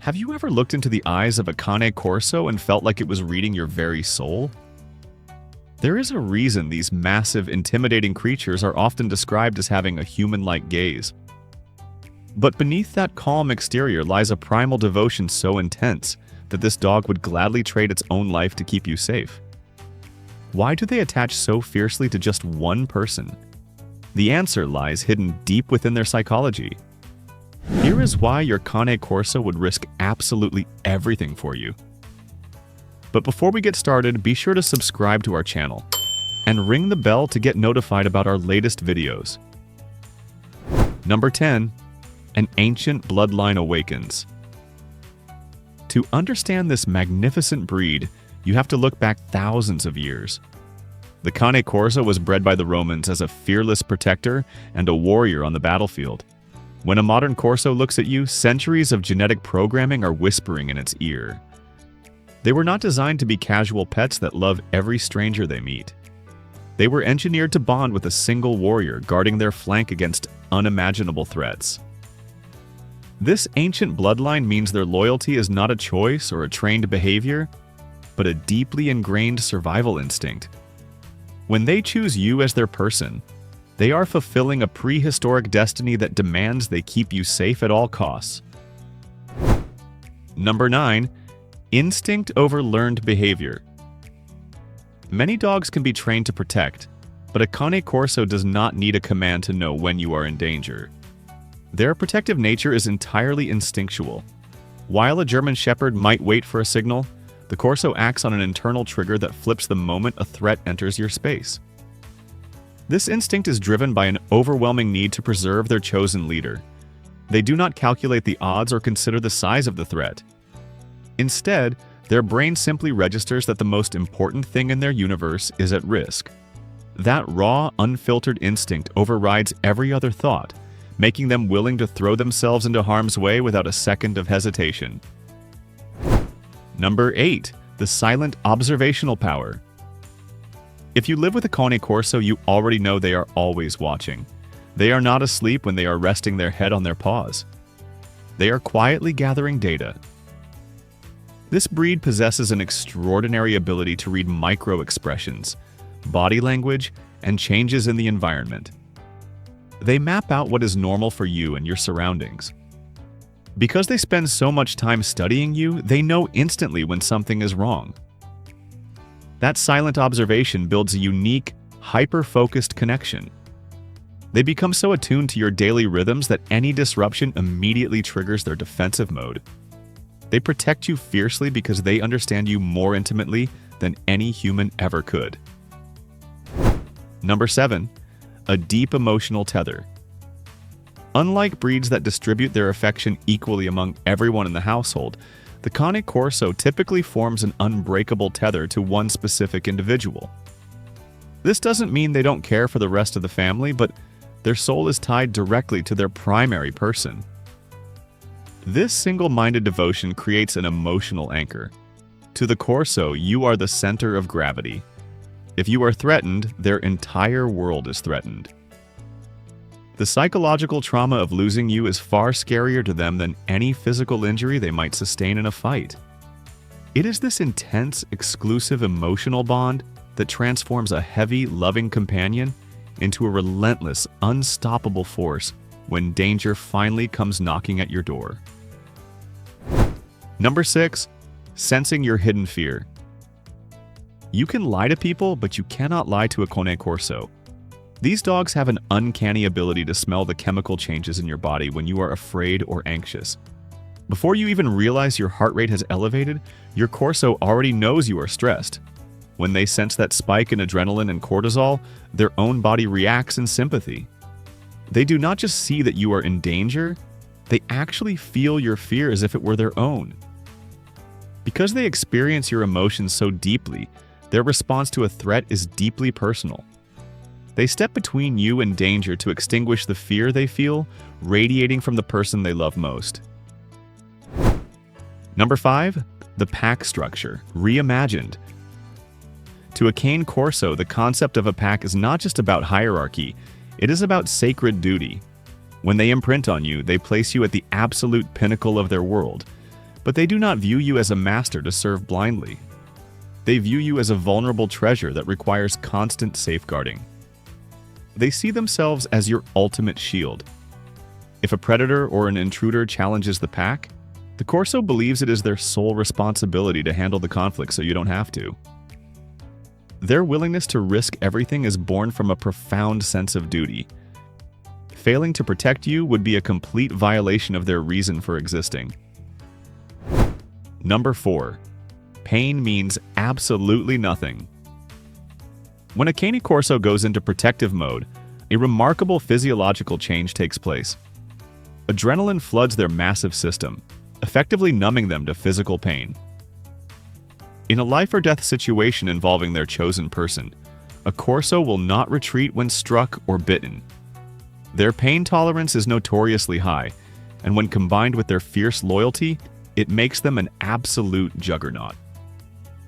Have you ever looked into the eyes of a Cane Corso and felt like it was reading your very soul? There is a reason these massive, intimidating creatures are often described as having a human-like gaze. But beneath that calm exterior lies a primal devotion so intense that this dog would gladly trade its own life to keep you safe. Why do they attach so fiercely to just one person? The answer lies hidden deep within their psychology. Here is why your Cane Corso would risk absolutely everything for you. But before we get started, be sure to subscribe to our channel and ring the bell to get notified about our latest videos. Number 10. An ancient bloodline awakens. To understand this magnificent breed, you have to look back thousands of years. The Cane Corso was bred by the Romans as a fearless protector and a warrior on the battlefield. When a modern Corso looks at you, centuries of genetic programming are whispering in its ear. They were not designed to be casual pets that love every stranger they meet. They were engineered to bond with a single warrior, guarding their flank against unimaginable threats. This ancient bloodline means their loyalty is not a choice or a trained behavior, but a deeply ingrained survival instinct. When they choose you as their person, they are fulfilling a prehistoric destiny that demands they keep you safe at all costs. Number 9. Instinct over learned behavior. Many dogs can be trained to protect, but a Cane Corso does not need a command to know when you are in danger. Their protective nature is entirely instinctual. While a German Shepherd might wait for a signal, the Corso acts on an internal trigger that flips the moment a threat enters your space. This instinct is driven by an overwhelming need to preserve their chosen leader. They do not calculate the odds or consider the size of the threat. Instead, their brain simply registers that the most important thing in their universe is at risk. That raw, unfiltered instinct overrides every other thought, making them willing to throw themselves into harm's way without a second of hesitation. Number 8. The silent observational power. If you live with a Cane Corso, you already know they are always watching. They are not asleep when they are resting their head on their paws. They are quietly gathering data. This breed possesses an extraordinary ability to read micro-expressions, body language, and changes in the environment. They map out what is normal for you and your surroundings. Because they spend so much time studying you, they know instantly when something is wrong. That silent observation builds a unique, hyper-focused connection. They become so attuned to your daily rhythms that any disruption immediately triggers their defensive mode. They protect you fiercely because they understand you more intimately than any human ever could. Number 7. A deep emotional tether. Unlike breeds that distribute their affection equally among everyone in the household, the Cane Corso typically forms an unbreakable tether to one specific individual. This doesn't mean they don't care for the rest of the family, but their soul is tied directly to their primary person. This single-minded devotion creates an emotional anchor. To the Corso, you are the center of gravity. If you are threatened, their entire world is threatened. The psychological trauma of losing you is far scarier to them than any physical injury they might sustain in a fight. It is this intense, exclusive emotional bond that transforms a heavy, loving companion into a relentless, unstoppable force when danger finally comes knocking at your door. Number 6. Sensing your hidden fear. You can lie to people, but you cannot lie to a Cane Corso. These dogs have an uncanny ability to smell the chemical changes in your body when you are afraid or anxious. Before you even realize your heart rate has elevated, your Corso already knows you are stressed. When they sense that spike in adrenaline and cortisol, their own body reacts in sympathy. They do not just see that you are in danger, they actually feel your fear as if it were their own. Because they experience your emotions so deeply, their response to a threat is deeply personal. They step between you and danger to extinguish the fear they feel, radiating from the person they love most. Number 5. The pack structure, reimagined. To a Cane Corso, the concept of a pack is not just about hierarchy, it is about sacred duty. When they imprint on you, they place you at the absolute pinnacle of their world. But they do not view you as a master to serve blindly. They view you as a vulnerable treasure that requires constant safeguarding. They see themselves as your ultimate shield. If a predator or an intruder challenges the pack, the Corso believes it is their sole responsibility to handle the conflict so you don't have to. Their willingness to risk everything is born from a profound sense of duty. Failing to protect you would be a complete violation of their reason for existing. Number 4. Pain means absolutely nothing. When a Cane Corso goes into protective mode, a remarkable physiological change takes place. Adrenaline floods their massive system, effectively numbing them to physical pain. In a life-or-death situation involving their chosen person, a Corso will not retreat when struck or bitten. Their pain tolerance is notoriously high, and when combined with their fierce loyalty, it makes them an absolute juggernaut.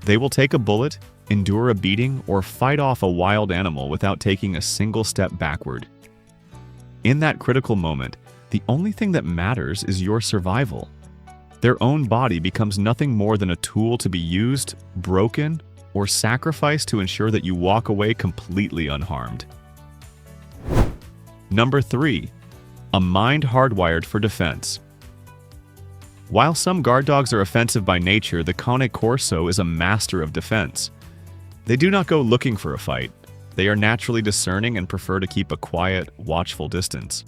They will take a bullet, endure a beating, or fight off a wild animal without taking a single step backward. In that critical moment, the only thing that matters is your survival. Their own body becomes nothing more than a tool to be used, broken, or sacrificed to ensure that you walk away completely unharmed. Number 3. A mind hardwired for defense. While some guard dogs are offensive by nature, the Cane Corso is a master of defense. They do not go looking for a fight. They are naturally discerning and prefer to keep a quiet, watchful distance.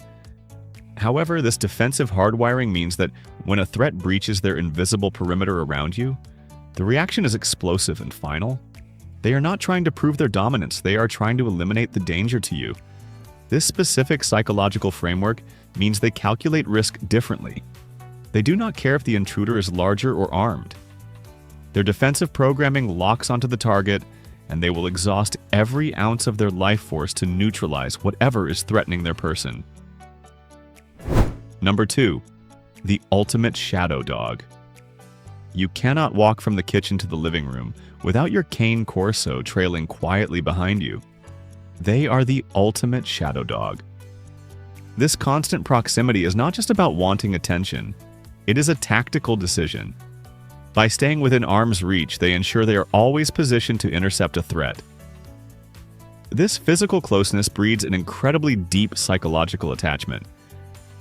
However, this defensive hardwiring means that when a threat breaches their invisible perimeter around you, the reaction is explosive and final. They are not trying to prove their dominance, they are trying to eliminate the danger to you. This specific psychological framework means they calculate risk differently. They do not care if the intruder is larger or armed. Their defensive programming locks onto the target, and they will exhaust every ounce of their life force to neutralize whatever is threatening their person. Number 2. The ultimate shadow dog. You cannot walk from the kitchen to the living room without your Cane Corso trailing quietly behind you. They are the ultimate shadow dog. This constant proximity is not just about wanting attention, it is a tactical decision. By staying within arm's reach, they ensure they are always positioned to intercept a threat. This physical closeness breeds an incredibly deep psychological attachment.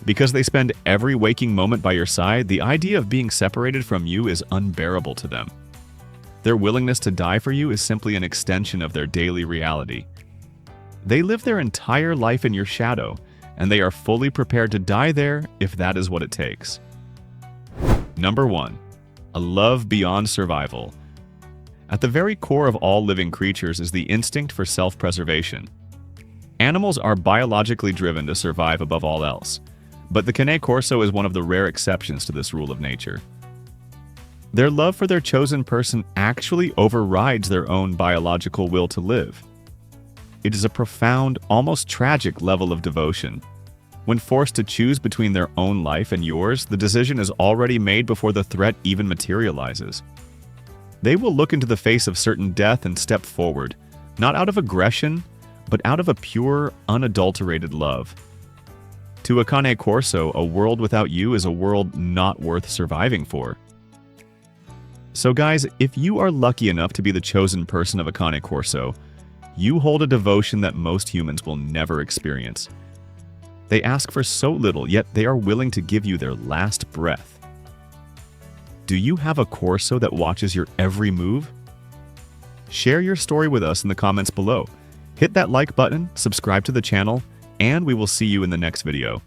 Because they spend every waking moment by your side, the idea of being separated from you is unbearable to them. Their willingness to die for you is simply an extension of their daily reality. They live their entire life in your shadow, and they are fully prepared to die there if that is what it takes. Number 1. A love beyond survival. At the very core of all living creatures is the instinct for self-preservation. Animals are biologically driven to survive above all else, but the Cane Corso is one of the rare exceptions to this rule of nature. Their love for their chosen person actually overrides their own biological will to live. It is a profound, almost tragic level of devotion. When forced to choose between their own life and yours, the decision is already made before the threat even materializes. They will look into the face of certain death and step forward, not out of aggression, but out of a pure, unadulterated love. To a Cane Corso, a world without you is a world not worth surviving for. So guys, if you are lucky enough to be the chosen person of a Cane Corso, you hold a devotion that most humans will never experience. They ask for so little, yet they are willing to give you their last breath. Do you have a Corso that watches your every move? Share your story with us in the comments below. Hit that like button, subscribe to the channel, and we will see you in the next video.